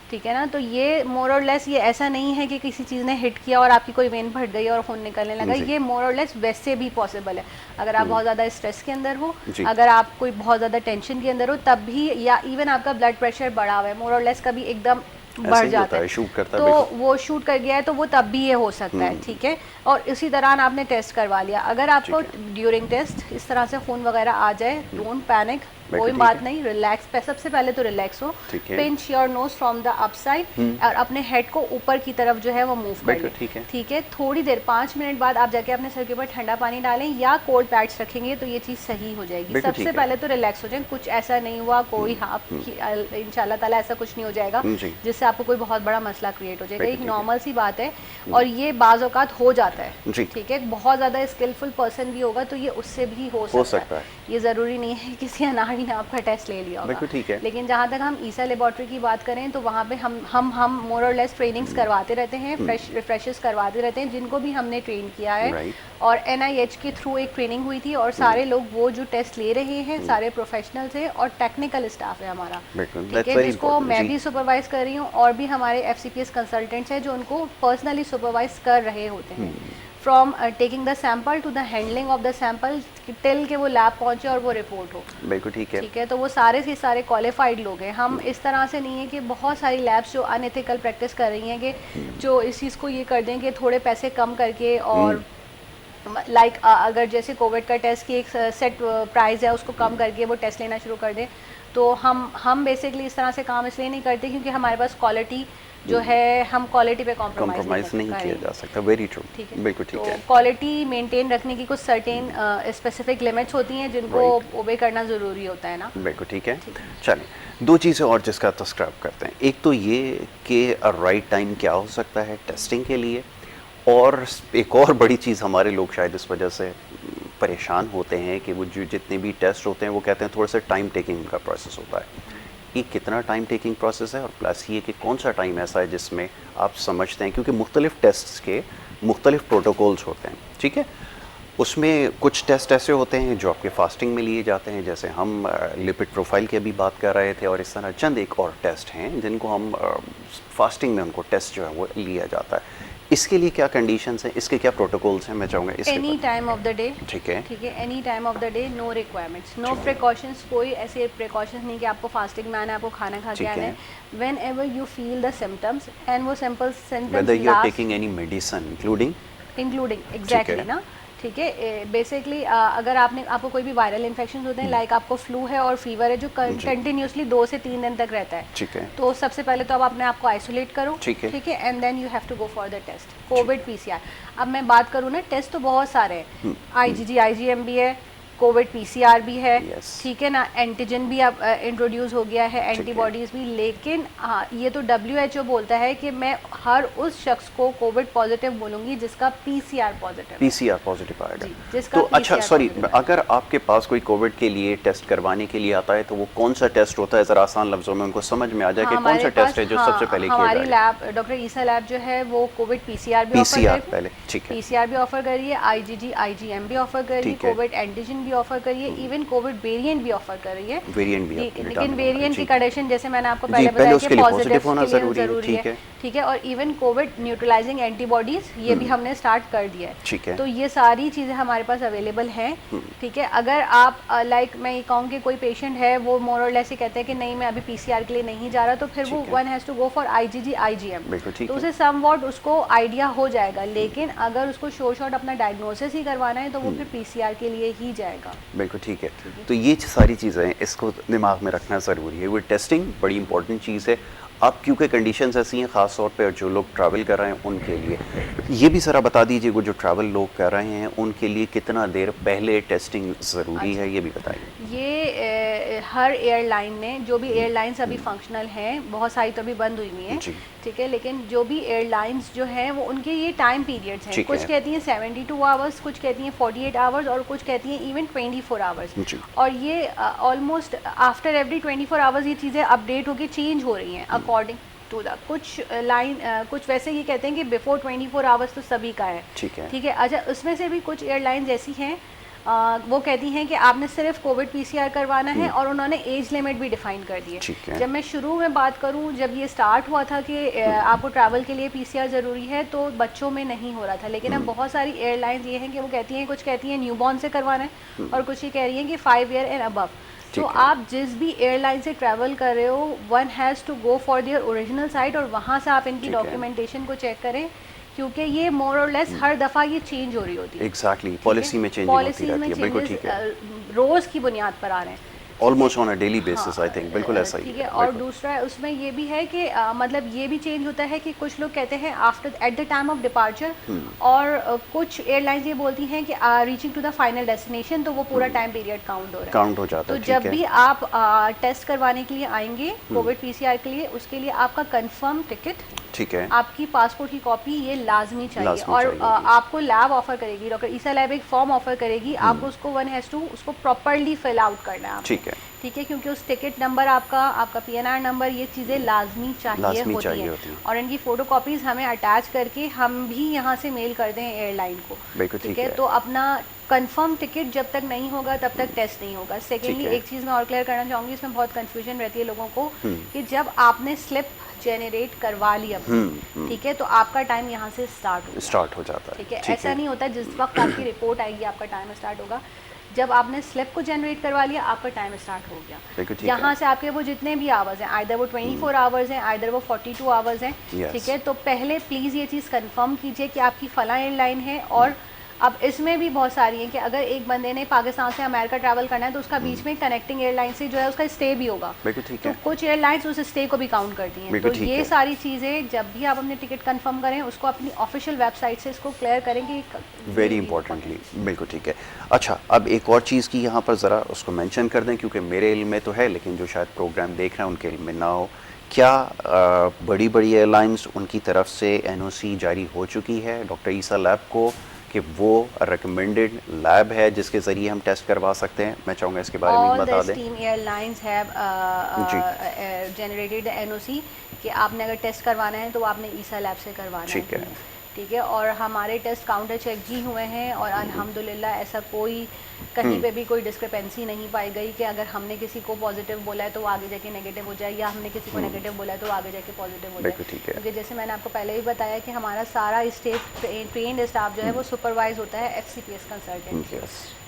ठीक है ना, तो ये मोर और लेस ये ऐसा नहीं है कि किसी चीज़ ने हिट किया और आपकी कोई वेन फट गई और खून निकलने लगा। ये मोर और लेस वैसे भी पॉसिबल है अगर आप बहुत ज़्यादा स्ट्रेस के अंदर हो, अगर आप कोई बहुत ज़्यादा टेंशन के अंदर हो तब भी, या इवन आपका ब्लड प्रेशर बढ़ा हुआ है, मोर और लेस कभी एकदम बढ़ जाता है, शूट करता तो वो शूट कर गया है तो वो तब भी ये हो सकता है। ठीक है, और इसी दौरान आपने टेस्ट करवा लिया, अगर आपको ड्यूरिंग टेस्ट इस तरह से खून वगैरह आ जाए, डोंट पैनिक, कोई बात नहीं, रिलैक्स, सबसे पहले तो रिलैक्स हो, pinch your nose from the upside और अपने हेड को ऊपर की तरफ जो है वो मूव कर लें। ठीक है, थोड़ी देर 5 मिनट बाद आप जाके अपने सर के ऊपर ठंडा पानी डालें या कोल्ड पैड्स रखेंगे तो ये चीज़ सही हो जाएगी। सबसे पहले तो रिलैक्स हो जाए, कुछ ऐसा नहीं हुआ कोई इंशाल्लाह ताला ऐसा कुछ नहीं हो जाएगा जिससे आपको कोई बहुत बड़ा मसला क्रिएट हो जाएगा, एक नॉर्मल सी बात है और ये बाज़ औक़ात हो जाता है। ठीक है, बहुत ज़्यादा स्किलफुल पर्सन भी होगा तो ये उससे भी हो सकता है, ये ज़रूरी नहीं है किसी अनाड़ी ने आपका टेस्ट ले लिया होगा। बिल्कुल ठीक है। लेकिन जहाँ तक हम ईसा लेबॉर्ट्री की बात करें तो वहाँ पे हम मोर और लेस ट्रेनिंग्स करवाते रहते हैं, फ्रेश रिफ्रेशर्स करवाते रहते हैं जिनको भी हमने ट्रेन किया है। और NIH के थ्रू एक ट्रेनिंग हुई थी और सारे लोग वो जो टेस्ट ले रहे हैं सारे प्रोफेशनल्स हैं और टेक्निकल स्टाफ है हमारा, ठीक है, जिसको मैं भी सुपरवाइज कर रही हूँ और भी हमारे FCPS कंसल्टेंट्स हैं जो उनको पर्सनली सुपरवाइज कर रहे होते हैं, from taking the sample to the handling of the sample till के वो लैब पहुंचे और वो रिपोर्ट हो। बिल्कुल ठीक है, ठीक है। तो वो सारे से सारे क्वालिफाइड लोग हैं। हम इस तरह से नहीं है कि बहुत सारी लैब्स जो अनएथिकल प्रैक्टिस कर रही हैं कि जो इस चीज़ को ये कर दें कि थोड़े पैसे कम करके और लाइक अगर जैसे कोविड का टेस्ट की एक सेट प्राइस है उसको कम करके वो टेस्ट लेना शुरू कर दें। तो हम बेसिकली इस तरह से काम इसलिए नहीं करते क्योंकि हमारे पास क्वालिटी जो है, हम क्वालिटी पे कॉम्प्रोमाइज़ नहीं किया जा सकता। वेरी ट्रू, बिल्कुल ठीक है। क्वालिटी मेंटेन रखने की कुछ सर्टेन स्पेसिफिक लिमिट्स होती हैं जिनको ओबे करना ज़रूरी होता है ना। बिल्कुल ठीक है। चलिए 2 चीज़ें और जिसका तस्कराब करते हैं। एक तो ये कि राइट टाइम क्या हो सकता है टेस्टिंग के लिए, और एक और बड़ी चीज़ हमारे लोग शायद इस वजह से परेशान होते हैं कि वो जो जितने भी टेस्ट होते हैं वो कहते हैं थोड़ा सा टाइम टेकिंग उनका प्रोसेस होता है। ये कितना टाइम टेकिंग प्रोसेस है और प्लस ये कि कौन सा टाइम ऐसा है जिसमें आप समझते हैं, क्योंकि मुख्तलिफ टेस्ट्स के मुख्तलिफ प्रोटोकॉल्स होते हैं, ठीक है। उसमें कुछ टेस्ट ऐसे होते हैं जो आपके फास्टिंग में लिए जाते हैं, जैसे हम लिपिड प्रोफाइल की अभी बात कर रहे थे, और इस तरह चंद एक और टेस्ट हैं जिनको हम फास्टिंग में उनको टेस्ट जो है वो लिया जाता है। इसके लिए क्या कंडीशंस हैं, इसके क्या प्रोटोकॉल्स हैं, मैं चाहूँगा इसके any time of the day, ठीक है, any time of the day, no requirements, no precautions, कोई ऐसे प्रिकॉशंस नहीं कि आपको फास्टिंग में आना है, आपको खाना खा के आना है। Whenever you feel the symptoms, and वो simple symptoms whether you are taking any medicine including exactly ना, ठीक है। बेसिकली अगर आपको कोई भी वायरल इन्फेक्शन होते हैं, लाइक आपको फ्लू है और फीवर है जो कंटिन्यूसली 2 से 3 दिन तक रहता है, ठीक है, तो सबसे पहले तो आप अपने आप को आइसोलेट करो, ठीक है, and then you have to go for the test, covid PCR। अब मैं बात करूँ ना, टेस्ट तो बहुत सारे हैं, IgG IgM भी है, कोविड PCR भी है, ठीक है ना, एंटीजन भी अब इंट्रोड्यूस हो गया है, एंटीबॉडीज़ भी। लेकिन हाँ, ये तो WHO बोलता है कि मैं हर उस शख्स को कोविड पॉजिटिव बोलूँगी जिसका PCR पॉजिटिव आएगा। तो अच्छा सॉरी, अगर आपके पास कोई कोविड के लिए टेस्ट करवाने के लिए आता है तो वो कौन सा टेस्ट होता है, ज़रा आसान लफ्ज़ों में उनको समझ में आ जाए कि कौन सा टेस्ट है जो सबसे पहले किया जाएगा? हमारी लैब डॉक्टर ईसा लैब जो है वो कोविड PCR भी ऑफर कर रही है, IgG IgM भी ऑफर कर रही है, कोविड एंटीजन ऑफर करिए, इवन कोविड वेरिएंट भी ऑफर कर रही है, लेकिन वेरिएंट की कंडीशन जैसे मैंने आपको पहले बताया कि पॉजिटिव होना जरूरी है, ठीक है। और इवन कोविड न्यूट्रलाइजिंग एंटीबॉडीज ये भी हमने स्टार्ट कर दिया है, ठीक है। तो ये सारी चीज़ें हमारे पास अवेलेबल हैं, ठीक है। अगर आप लाइक मैं ये कहूँ कि कोई पेशेंट है वो मोर और लेस ही कहते हैं कि नहीं मैं अभी PCR के लिए नहीं जा रहा, तो फिर वो one has to go for IgG IgM, तो उसे समवॉट उसको आइडिया हो जाएगा। लेकिन अगर उसको शॉर्ट अपना डायग्नोसिस ही करवाना है तो वो फिर PCR के लिए ही जाएगा। बिल्कुल ठीक है। तो ये सारी चीज़ें इसको दिमाग में रखना ज़रूरी है। वो टेस्टिंग बड़ी इंपॉर्टेंट चीज़ है। अब क्योंकि कंडीशंस ऐसी हैं ख़ास तौर पे जो लोग ट्रैवल कर रहे हैं उनके लिए, ये भी ज़रा बता दीजिए वो जो ट्रैवल लोग कर रहे हैं उनके लिए कितना देर पहले टेस्टिंग ज़रूरी है, ये भी बताइए। ये हर एयरलाइन ने, जो भी एयरलाइंस अभी फंक्शनल हैं, बहुत सारी तो अभी बंद हुई हुई हैं, ठीक है, लेकिन जो भी एयरलाइंस जो हैं वो उनके ये टाइम पीरियड्स हैं, कुछ कहती हैं 72 आवर्स, कुछ कहती हैं 48 आवर्स और कुछ कहती हैं इवन 24 आवर्स, और ये ऑलमोस्ट आफ्टर एवरी 24 आवर्स ये चीज़ें अपडेट होकर चेंज हो रही हैं अकॉर्डिंग टू द कुछ वैसे ये कहते हैं कि बिफोर 24 आवर्स तो सभी का है, ठीक है। अच्छा, उसमें से भी कुछ एयरलाइंस ऐसी हैं वो कहती हैं कि आपने सिर्फ कोविड PCR करवाना है और उन्होंने एज लिमिट भी डिफाइन कर दी है। जब मैं शुरू में बात करूं, जब ये स्टार्ट हुआ था कि आपको ट्रैवल के लिए PCR ज़रूरी है, तो बच्चों में नहीं हो रहा था, लेकिन अब बहुत सारी एयरलाइंस ये हैं कि वो कहती हैं, कुछ कहती हैं न्यूबॉर्न से करवाना है और कुछ ये कह रही हैं कि 5 ईयर एंड अबव। तो आप जिस भी एयरलाइन से ट्रैवल कर रहे हो, one has to go for their original site और वहाँ से आप इनकी डॉक्यूमेंटेशन को चेक करें, क्योंकि ये मोर और लेस हर दफ़ा ये चेंज हो रही होती है। एग्जैक्टली, पॉलिसी में चेंज होती रहती है, बिल्कुल ठीक है, रोज़ की बुनियाद पर आ रहे हैं। Almost on a daily basis I think, बिल्कुल ऐसा ही ठीक है। और दूसरा उसमें ये भी है कि मतलब ये भी चेंज होता है कि कुछ लोग कहते हैं after at the time of departure, और कुछ एयरलाइंस ये बोलती हैं कि reaching to the final destination, तो वो पूरा टाइम पीरियड काउंट हो रहा है, काउंट हो जाता तो है। जब भी आप टेस्ट करवाने के लिए आएंगे कोविड पीसीआर के लिए, उसके लिए आपका कंफर्म टिकट, ठीक है, आपकी पासपोर्ट की कॉपी ये लाजमी चाहिए। लाजमी और चाहिए। आपको लैब ऑफर करेगी, डॉक्टर ईसा लैब एक फॉर्म ऑफर करेगी, आपको उसको 1 हैज़ टू उसको प्रॉपर्ली फिल आउट करना है आपने। ठीक है, ठीक है, क्योंकि उस टिकट नंबर आपका पीएनआर नंबर, ये चीज़ें लाजमी चाहिए होती हैं। और इनकी फ़ोटो कॉपीज़ हमें अटैच करके हम भी यहाँ से मेल कर दें एयरलाइन को। बिल्कुल ठीक है, तो अपना कंफर्म टिकट जब तक नहीं होगा तब तक टेस्ट नहीं होगा। सेकेंडली एक चीज़ मैं और क्लियर करना चाहूँगी, इसमें बहुत कन्फ्यूजन रहती है लोगों को कि जब आपने स्लिप जेनरेट करवा ली अपनी, ठीक है, तो आपका टाइम यहाँ से स्टार्ट हो जाता है। ठीक है, ऐसा नहीं होता। जिस वक्त आपकी रिपोर्ट आएगी आपका टाइम स्टार्ट होगा। जब आपने स्लिप को जनरेट करवा लिया आपका टाइम स्टार्ट हो गया। यहाँ से आपके वो जितने भी आवर्स हैं, आइदर वो 24 आवर्स हैं, आइदर वो 42 आवर्स हैं, ठीक है। तो पहले प्लीज़ ये चीज़ कंफर्म कीजिए कि आपकी फला एयरलाइन है। और अब इसमें भी बहुत सारी हैं कि अगर एक बंदे ने पाकिस्तान से अमेरिका ट्रैवल करना है तो उसका बीच में कनेक्टिंग एयरलाइन से जो है उसका स्टे भी होगा, तो कुछ एयरलाइंस उस स्टे को भी काउंट करती हैं। तो ये सारी चीज़ें जब भी आप अपने टिकट कंफर्म करें उसको अपनी ऑफिशियल वेबसाइट से इसको क्लियर करें कि वेरी इंपॉर्टेंटली। बिल्कुल ठीक है। अच्छा, अब एक और चीज़ की यहाँ पर ज़रा उसको मेंशन कर दें, क्योंकि मेरे इल्म में तो है लेकिन जो शायद प्रोग्राम देख रहे हैं उनके इल्म में ना हो। क्या बड़ी बड़ी एयरलाइंस उनकी तरफ से एनओसी जारी हो चुकी है डॉक्टर ईसा लैब को कि वो रिकमेंडेड लैब है जिसके ज़रिए हम टेस्ट करवा सकते हैं? मैं चाहूँगा इसके बारे में बता दें। Team airlines have generated NOC कि आपने अगर टेस्ट करवाना है तो आपने ईसा लैब से करवाना है। ठीक है। और हमारे टेस्ट काउंटर चेक भी हुए हैं और अल्हम्दुलिल्लाह ऐसा कोई कहीं पे भी कोई डिस्क्रिपेंसी नहीं पाई गई कि अगर हमने किसी को पॉजिटिव बोला है तो वो आगे जाके नेगेटिव हो जाए, या हमने किसी को नेगेटिव बोला है तो आगे जाके पॉजिटिव हो जाए। क्योंकि जैसे मैंने आपको पहले भी बताया कि हमारा सारा स्टेट ट्रेंड स्टाफ जो है वो सुपरवाइज होता है FCPS कंसल्टेंट।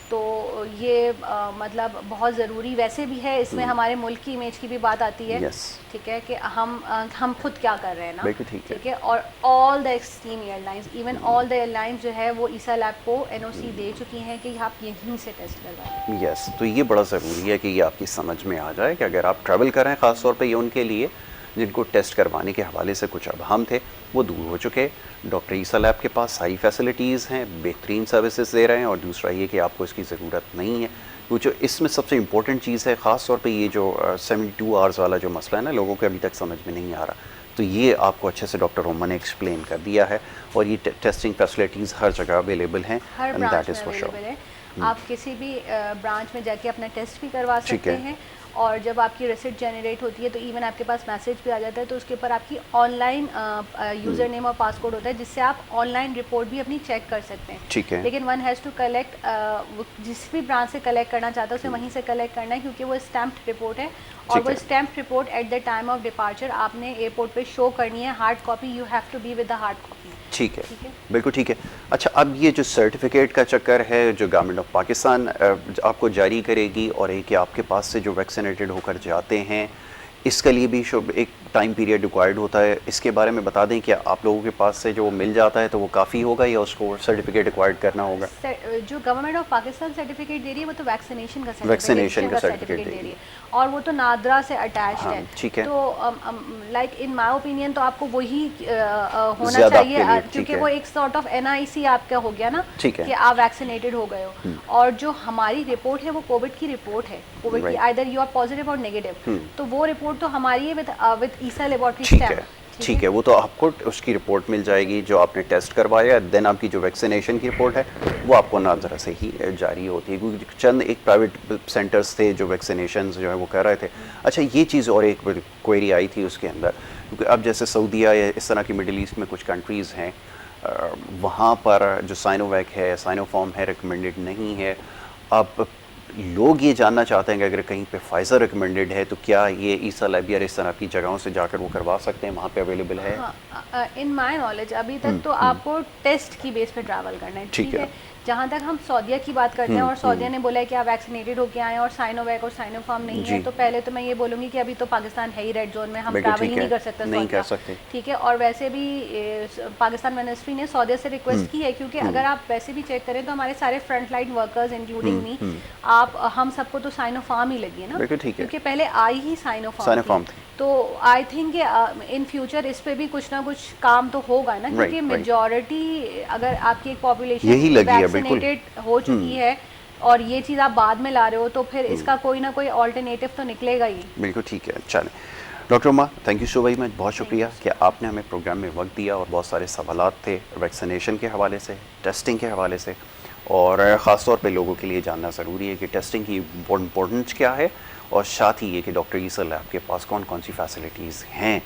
तो ये मतलब बहुत ज़रूरी वैसे भी है, इसमें हमारे मुल्क की इमेज की भी बात आती है। ठीक है, कि हम खुद क्या कर रहे हैं ना। ठीक है। और all the extreme airlines, even all the airlines जो है वो ईसा लैब को एनओसी दे चुकी हैं कि आप यहीं से टेस्ट करवाएं। यस, तो ये बड़ा ज़रूरी है कि ये आपकी समझ में आ जाए कि अगर आप ट्रैवल कर रहे हैं, ख़ास तौर पे ये उनके लिए जिनको टेस्ट करवाने के हवाले से कुछ अबहम थे वो दूर हो चुके। डॉक्टर ईसा लैब के पास सारी फैसिलिटीज़ हैं, बेहतरीन सर्विसेज दे रहे हैं। और दूसरा ये कि आपको इसकी ज़रूरत नहीं है। जो इसमें सबसे इम्पोर्टेंट चीज़ है, ख़ास तौर पे ये जो 72 आवर्स वाला जो मसला है ना, लोगों को अभी तक समझ में नहीं आ रहा, तो ये आपको अच्छे से डॉक्टर रोमा ने एक्सप्लेन कर दिया है। और ये टेस्टिंग फैसिलिटीज़ हर जगह अवेलेबल हैं, and that is for sure. आप किसी भी ब्रांच में जाके अपना टेस्ट भी करवा सकते हैं। और जब आपकी रिसिप्ट जनरेट होती है तो इवन आपके पास मैसेज भी आ जाता है, तो उसके ऊपर आपकी ऑनलाइन यूज़र नेम और पासवर्ड होता है, जिससे आप ऑनलाइन रिपोर्ट भी अपनी चेक कर सकते हैं। ठीक है। लेकिन वन हैज़ टू कलेक्ट, जिस भी ब्रांच से कलेक्ट करना चाहता है उसे वहीं से कलेक्ट करना है, क्योंकि वो स्टैम्प्ड रिपोर्ट है। और वो stamped report at the time of departure आपने एयरपोर्ट पे शो करनी है। Hard copy you have to be with the hard copy. ठीक है, बिल्कुल ठीक है। अच्छा, अब ये जो सर्टिफिकेट का चक्कर है जो गवर्नमेंट ऑफ पाकिस्तान आपको जारी करेगी, और एक कि आपके पास से जो वैक्सीनेटेड होकर जाते हैं, इसके लिए भी एक टाइम पीरियड रिक्वायर्ड होता है। इसके बारे में बता दें कि आप लोगों के पास से जो मिल जाता है तो वो काफ़ी होगा या उसको सर्टिफिकेट रिक्वायर्ड करना होगा? जो गवर्नमेंट ऑफ पाकिस्तान सर्टिफिकेट दे रही है वो तो वैक्सीनेशन का सर्टिफिकेट दे रही है, और वो तो नादरा से अटैच्ड है। ठीक है। तो लाइक इन माय ओपिनियन तो आपको वही होना चाहिए, क्योंकि वो एक सॉर्ट ऑफ NIC आपका हो गया ना, कि आप वैक्सीनेटेड हो गए हो। और जो हमारी रिपोर्ट है वो कोविड की रिपोर्ट है, कोविड की आइदर यू आर पॉजिटिव और नेगेटिव, तो वो रिपोर्ट तो हमारी है विद ईसा लेबोरेटरी स्टैम्प। ठीक है, वो तो आपको उसकी रिपोर्ट मिल जाएगी जो आपने टेस्ट करवाया। देन आपकी जो वैक्सीनेशन की रिपोर्ट है वो आपको नादरा से ही जारी होती है, क्योंकि चंद एक प्राइवेट सेंटर्स थे जो वैक्सीनेशन जो है वो कर रहे थे। अच्छा, ये चीज़ और एक क्वेरी आई थी उसके अंदर, क्योंकि अब जैसे सऊदीया या इस तरह की मिडिल ईस्ट में कुछ कंट्रीज़ हैं, वहाँ पर जो साइनोवैक है, साइनोफार्म है, रिकमेंडेड नहीं है। अब लोग ये जानना चाहते हैं कि अगर कहीं पे फाइज़र रिकमेंडेड है तो क्या ये ईसा लैब या इस तरह की जगहों से जाकर वो करवा सकते हैं, वहाँ पे अवेलेबल है? इन माय नॉलेज अभी तक तो आपको टेस्ट की बेस पे ट्रैवल करना है। ठीक है, जहाँ तक हम सऊदीया की बात करते हैं और सऊदीया ने बोला है कि आप वैक्सीनेटेड होके आए और साइनोवैक और साइनोफार्म नहीं है, तो पहले तो मैं ये बोलूँगी कि अभी तो पाकिस्तान है ही रेड जोन में, हम ट्रैवल ही नहीं कर सकते नहीं कर सऊदीया, सकते। ठीक है। और वैसे भी पाकिस्तान मिनिस्ट्री ने सऊदीया से रिक्वेस्ट की है, क्योंकि अगर आप वैसे भी चेक करें तो हमारे सारे front line workers including me, आप हम सबको तो साइनोफार्म ही लगी है ना, क्योंकि पहले आई ही साइनोफार्म थी। तो आई थिंक इन फ्यूचर इस पे भी कुछ ना कुछ काम तो होगा ना, क्योंकि मेजॉरिटी अगर आपकी एक पॉपुलेशन वैक्सीनेटेड हो चुकी है और ये चीज़ आप बाद में ला रहे हो, तो फिर इसका कोई ना कोई ऑल्टरनेटिव तो निकलेगा ही। बिल्कुल ठीक है। चलें doctor Uma, thank you so very much, बहुत शुक्रिया कि आपने हमें प्रोग्राम में वक्त दिया और बहुत सारे सवालात थे वैक्सीनेशन के हवाले से, टेस्टिंग के हवाले से, और ख़ास तौर पे लोगों के लिए जानना ज़रूरी है कि टेस्टिंग की इम्पोर्टेंस क्या है, और साथ ही ये कि डॉक्टर ईसल लैब के पास कौन कौन सी फैसिलिटीज़ हैं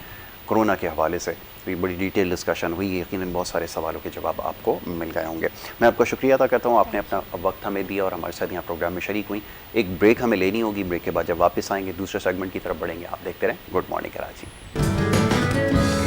कोरोना के हवाले से। तो ये बड़ी डिटेल डिस्कशन हुई, यकीनन बहुत सारे सवालों के जवाब आपको मिल गए होंगे। मैं आपका शुक्रिया अदा करता हूँ, आपने अपना वक्त हमें दिया और हमारे साथ यहाँ प्रोग्राम में शरीक हुई। एक ब्रेक हमें लेनी होगी, ब्रेक के बाद जब वापस आएंगे दूसरे सेगमेंट की तरफ बढ़ेंगे। आप देखते रहें गुड मॉर्निंग कराची।